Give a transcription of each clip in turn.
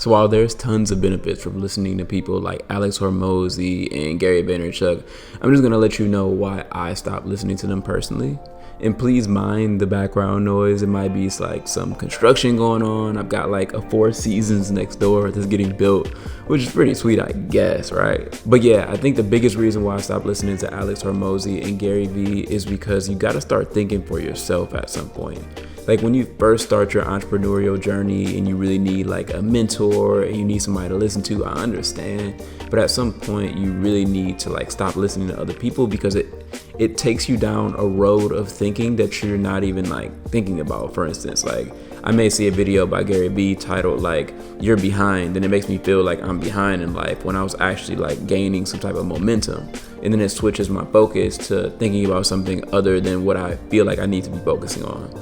So while there's tons of benefits from listening to people like Alex Hormozi and Gary Vaynerchuk, I'm just going to let you know why I stopped listening to them personally. And please mind the background noise. It might be like some construction going on. I've got like a Four Seasons next door that's getting built, which is pretty sweet, I guess, right? But yeah, I think the biggest reason why I stopped listening to Alex Hormozi and GaryVee is because you got to start thinking for yourself at some point. Like when you first start your entrepreneurial journey and you really need like a mentor and you need somebody to listen to, I understand. But at some point you really need to like stop listening to other people, because it takes you down a road of thinking that you're not even like thinking about. For instance, like I may see a video by GaryVee titled like "You're Behind," and it makes me feel like I'm behind in life when I was actually like gaining some type of momentum. And then it switches my focus to thinking about something other than what I feel like I need to be focusing on.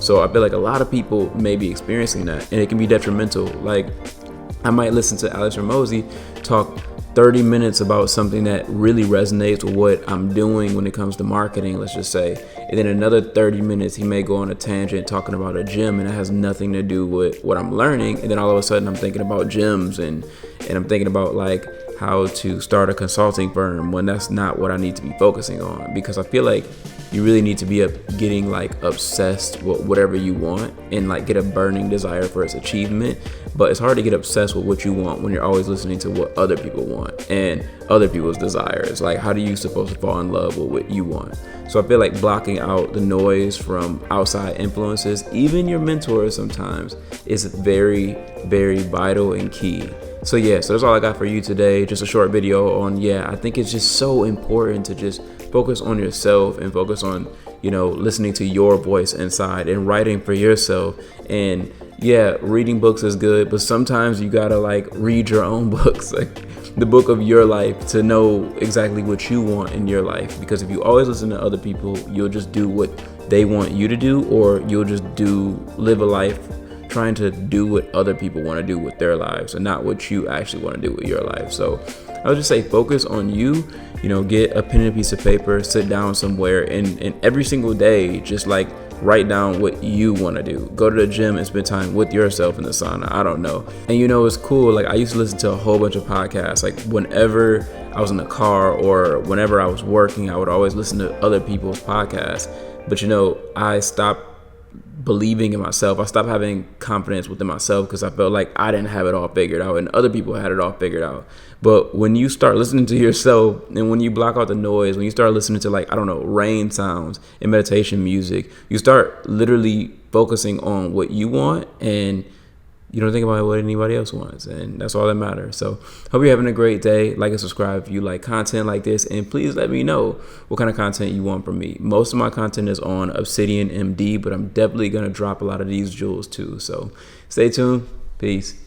So I feel like a lot of people may be experiencing that, and it can be detrimental. Like I might listen to Alex Hormozi talk 30 minutes about something that really resonates with what I'm doing when it comes to marketing, let's just say. And then another 30 minutes, he may go on a tangent talking about a gym, and it has nothing to do with what I'm learning. And then all of a sudden I'm thinking about gyms and I'm thinking about like how to start a consulting firm, when that's not what I need to be focusing on. Because I feel like you really need to be getting like obsessed with whatever you want and like get a burning desire for its achievement. But it's hard to get obsessed with what you want when you're always listening to what other people want and other people's desires. Like, how do you supposed to fall in love with what you want? So I feel like blocking out the noise from outside influences, even your mentors sometimes, is very, very vital and key. So yeah, so that's all I got for you today. Just a short video on, I think it's just so important to just focus on yourself and focus on, listening to your voice inside and writing for yourself. And yeah, reading books is good, but sometimes you gotta like read your own books, like the book of your life, to know exactly what you want in your life. Because if you always listen to other people, you'll just do what they want you to do, or you'll just live a life trying to do what other people want to do with their lives and not what you actually want to do with your life. So I would just say focus on you, get a pen and a piece of paper, sit down somewhere, and every single day just like write down what you want to do. Go to the gym and spend time with yourself in the sauna. I don't know. And it's cool. Like I used to listen to a whole bunch of podcasts. Like whenever I was in the car or whenever I was working, I would always listen to other people's podcasts. But I stopped believing in myself. I stopped having confidence within myself because I felt like I didn't have it all figured out and other people had it all figured out. But when you start listening to yourself and when you block out the noise, when you start listening to rain sounds and meditation music, you start literally focusing on what you want and you don't think about what anybody else wants, and that's all that matters. So hope you're having a great day. Like and subscribe if you like content like this, and please let me know what kind of content you want from me. Most of my content is on Obsidian MD, but I'm definitely going to drop a lot of these jewels too. So stay tuned. Peace.